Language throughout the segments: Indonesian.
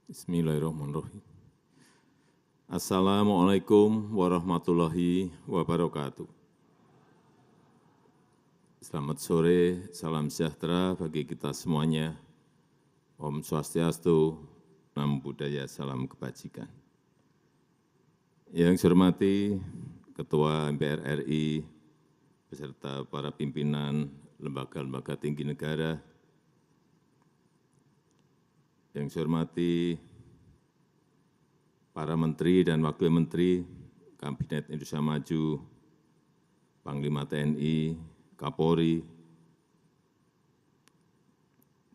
Bismillahirrahmanirrahim. Assalamualaikum warahmatullahi wabarakatuh. Selamat sore, salam sejahtera bagi kita semuanya. Om Swastiastu, Namo Buddhaya, salam kebajikan. Yang saya hormati Ketua MPR RI, beserta para pimpinan lembaga-lembaga tinggi negara. Yang saya hormati para menteri dan wakil menteri Kabinet Indonesia Maju, Panglima TNI, Kapolri,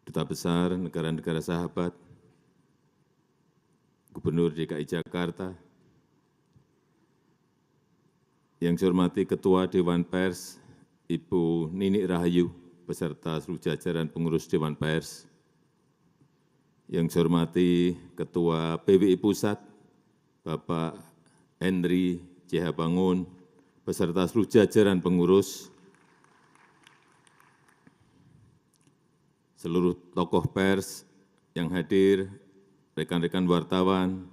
Duta Besar negara-negara sahabat, Gubernur DKI Jakarta, yang saya hormati Ketua Dewan Pers, Ibu Nini Rahayu, beserta seluruh jajaran pengurus Dewan Pers, yang saya hormati Ketua PWI Pusat, Bapak Henry J.H. Bangun, beserta seluruh jajaran pengurus, seluruh tokoh pers yang hadir, rekan-rekan wartawan,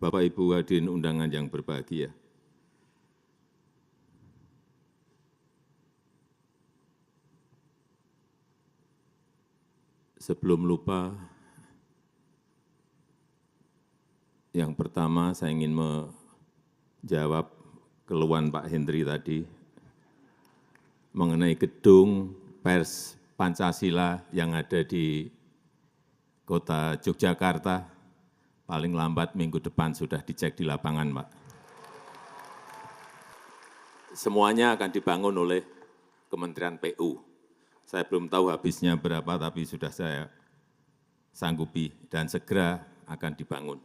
Bapak Ibu hadirin undangan yang berbahagia. Sebelum lupa, yang pertama saya ingin menjawab keluhan Pak Henry tadi mengenai gedung pers Pancasila yang ada di kota Yogyakarta, paling lambat minggu depan sudah dicek di lapangan, Pak. Semuanya akan dibangun oleh Kementerian PU. Saya belum tahu habisnya berapa, tapi sudah saya sanggupi dan segera akan dibangun.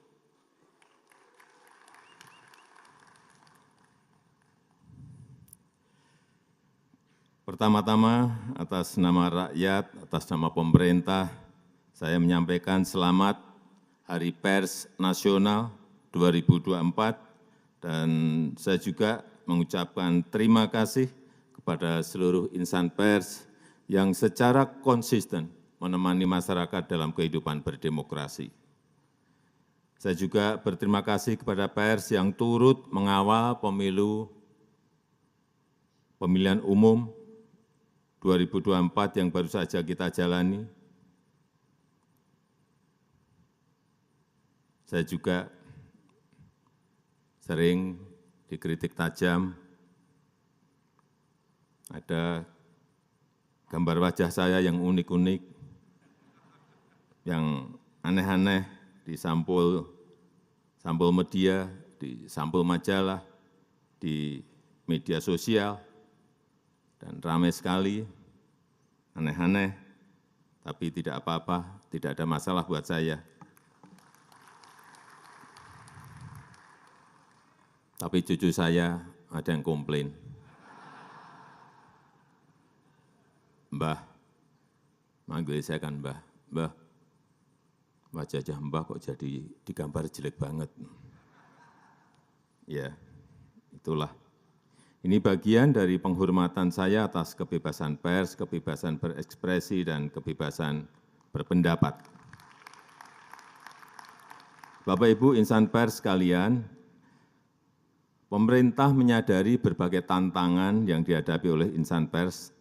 Pertama-tama, atas nama rakyat, atas nama pemerintah, saya menyampaikan selamat Hari Pers Nasional 2024, dan saya juga mengucapkan terima kasih kepada seluruh insan pers yang secara konsisten menemani masyarakat dalam kehidupan berdemokrasi. Saya juga berterima kasih kepada pers yang turut mengawal pemilihan umum 2024 yang baru saja kita jalani. Saya juga sering dikritik tajam, ada gambar wajah saya yang unik-unik, yang aneh-aneh di sampul media, di sampul majalah, di media sosial, dan ramai sekali, aneh-aneh, tapi tidak apa-apa, tidak ada masalah buat saya. Tapi cucu saya ada yang komplain. Mbah, manggil saya kan Mbah, Mbah, wajah Mbah kok jadi digambar jelek banget. Ya, itulah. Ini bagian dari penghormatan saya atas kebebasan pers, kebebasan berekspresi, dan kebebasan berpendapat. Bapak, Ibu, insan pers sekalian, pemerintah menyadari berbagai tantangan yang dihadapi oleh insan pers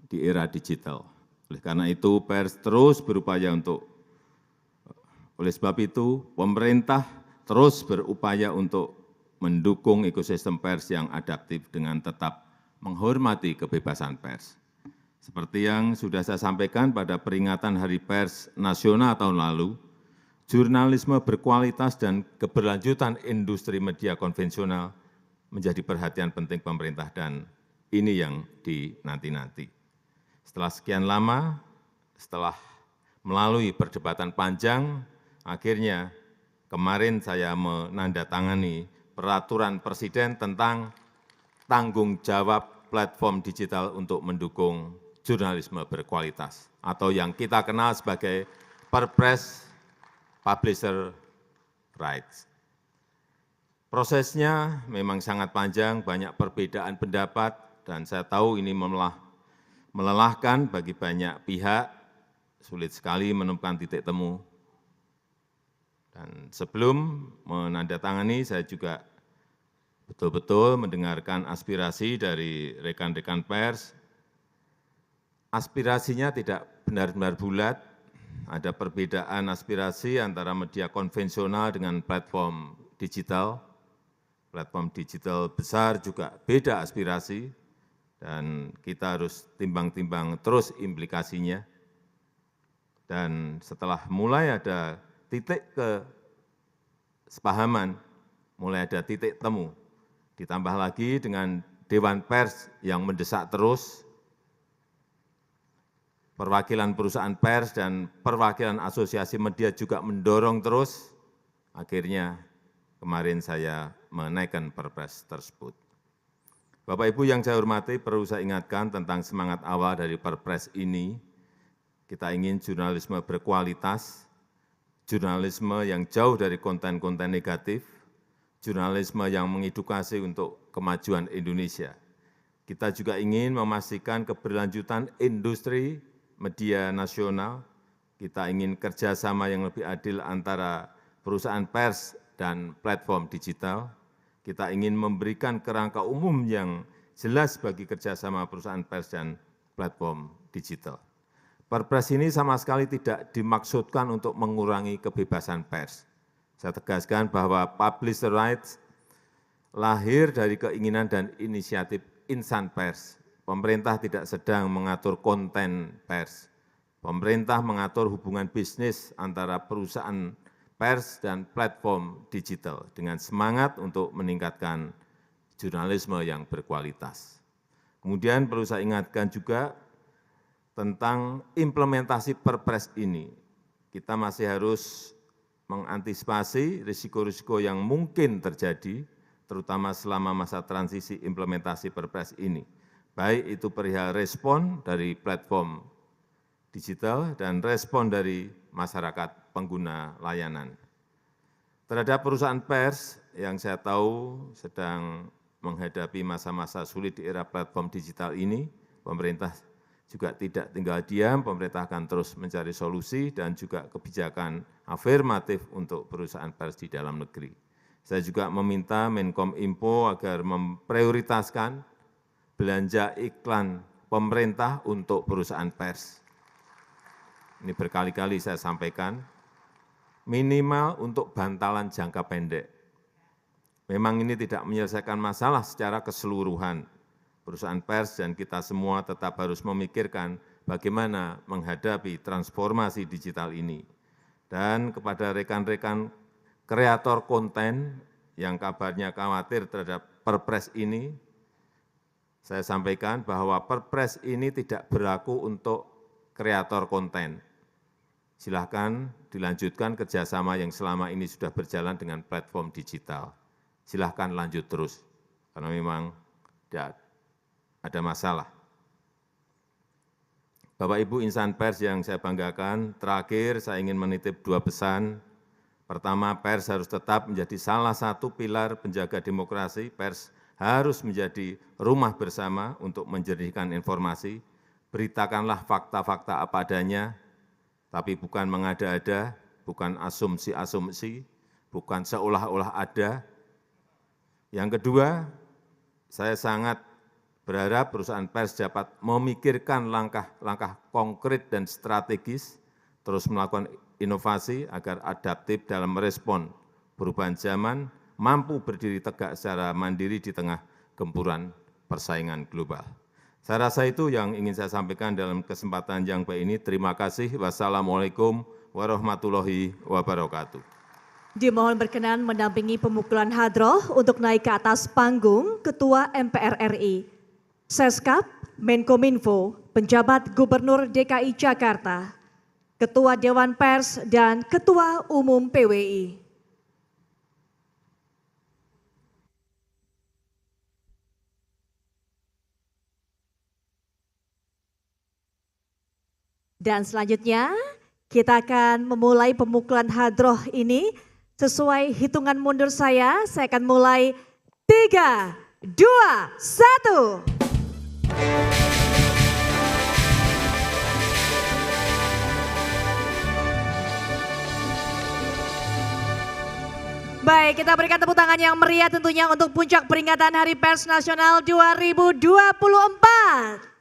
di era digital. Oleh karena itu, pers terus berupaya oleh sebab itu, pemerintah terus berupaya untuk mendukung ekosistem pers yang adaptif dengan tetap menghormati kebebasan pers. Seperti yang sudah saya sampaikan pada peringatan Hari Pers Nasional tahun lalu, jurnalisme berkualitas dan keberlanjutan industri media konvensional menjadi perhatian penting pemerintah, dan ini yang dinanti-nanti. Setelah sekian lama, setelah melalui perdebatan panjang, akhirnya kemarin saya menandatangani Peraturan Presiden tentang tanggung jawab platform digital untuk mendukung jurnalisme berkualitas, atau yang kita kenal sebagai Perpres Publisher Rights. Prosesnya memang sangat panjang, banyak perbedaan pendapat, dan saya tahu ini melelahkan bagi banyak pihak, sulit sekali menemukan titik temu. Dan sebelum menandatangani, saya juga betul-betul mendengarkan aspirasi dari rekan-rekan pers. Aspirasinya tidak benar-benar bulat, ada perbedaan aspirasi antara media konvensional dengan platform digital. Platform digital besar juga beda aspirasi, dan kita harus timbang-timbang terus implikasinya. Dan setelah mulai ada titik kesepahaman, mulai ada titik temu, ditambah lagi dengan Dewan Pers yang mendesak terus, perwakilan perusahaan pers dan perwakilan asosiasi media juga mendorong terus, akhirnya kemarin saya menaikkan Perpres tersebut. Bapak Ibu yang saya hormati, perlu saya ingatkan tentang semangat awal dari Perpres ini. Kita ingin jurnalisme berkualitas, jurnalisme yang jauh dari konten-konten negatif, jurnalisme yang mengedukasi untuk kemajuan Indonesia. Kita juga ingin memastikan keberlanjutan industri media nasional. Kita ingin kerjasama yang lebih adil antara perusahaan pers dan platform digital. Kita ingin memberikan kerangka umum yang jelas bagi kerjasama perusahaan pers dan platform digital. Perpres ini sama sekali tidak dimaksudkan untuk mengurangi kebebasan pers. Saya tegaskan bahwa publisher rights lahir dari keinginan dan inisiatif insan pers. Pemerintah tidak sedang mengatur konten pers. Pemerintah mengatur hubungan bisnis antara perusahaan pers dan platform digital dengan semangat untuk meningkatkan jurnalisme yang berkualitas. Kemudian perlu saya ingatkan juga tentang implementasi Perpres ini. Kita masih harus mengantisipasi risiko-risiko yang mungkin terjadi, terutama selama masa transisi implementasi Perpres ini. Baik itu perihal respon dari platform digital dan respon dari masyarakat pengguna layanan. Terhadap perusahaan pers yang saya tahu sedang menghadapi masa-masa sulit di era platform digital ini, pemerintah juga tidak tinggal diam, pemerintah akan terus mencari solusi dan juga kebijakan afirmatif untuk perusahaan pers di dalam negeri. Saya juga meminta Menkominfo agar memprioritaskan belanja iklan pemerintah untuk perusahaan pers. Ini berkali-kali saya sampaikan, minimal untuk bantalan jangka pendek. Memang ini tidak menyelesaikan masalah secara keseluruhan. Perusahaan pers dan kita semua tetap harus memikirkan bagaimana menghadapi transformasi digital ini. Dan kepada rekan-rekan kreator konten yang kabarnya khawatir terhadap Perpres ini, saya sampaikan bahwa Perpres ini tidak berlaku untuk kreator konten. Silahkan dilanjutkan kerjasama yang selama ini sudah berjalan dengan platform digital. Silahkan lanjut terus, karena memang tidak ada masalah. Bapak Ibu insan pers yang saya banggakan, terakhir saya ingin menitip dua pesan. Pertama, pers harus tetap menjadi salah satu pilar penjaga demokrasi. Pers harus menjadi rumah bersama untuk menjernihkan informasi. Beritakanlah fakta-fakta apa adanya, tapi bukan mengada-ada, bukan asumsi-asumsi, bukan seolah-olah ada. Yang kedua, saya sangat berharap perusahaan pers dapat memikirkan langkah-langkah konkret dan strategis, terus melakukan inovasi agar adaptif dalam merespon perubahan zaman, mampu berdiri tegak secara mandiri di tengah gempuran persaingan global. Saya rasa itu yang ingin saya sampaikan dalam kesempatan yang baik ini. Terima kasih. Wassalamualaikum warahmatullahi wabarakatuh. Dimohon berkenan mendampingi pemukulan hadroh untuk naik ke atas panggung Ketua MPR RI. Seskap, Menkominfo, Penjabat Gubernur DKI Jakarta, Ketua Dewan Pers, dan Ketua Umum PWI. Dan selanjutnya, kita akan memulai pemukulan hadroh ini sesuai hitungan mundur saya akan mulai 3, 2, 1. Baik, kita berikan tepuk tangan yang meriah tentunya untuk puncak peringatan Hari Pers Nasional 2024.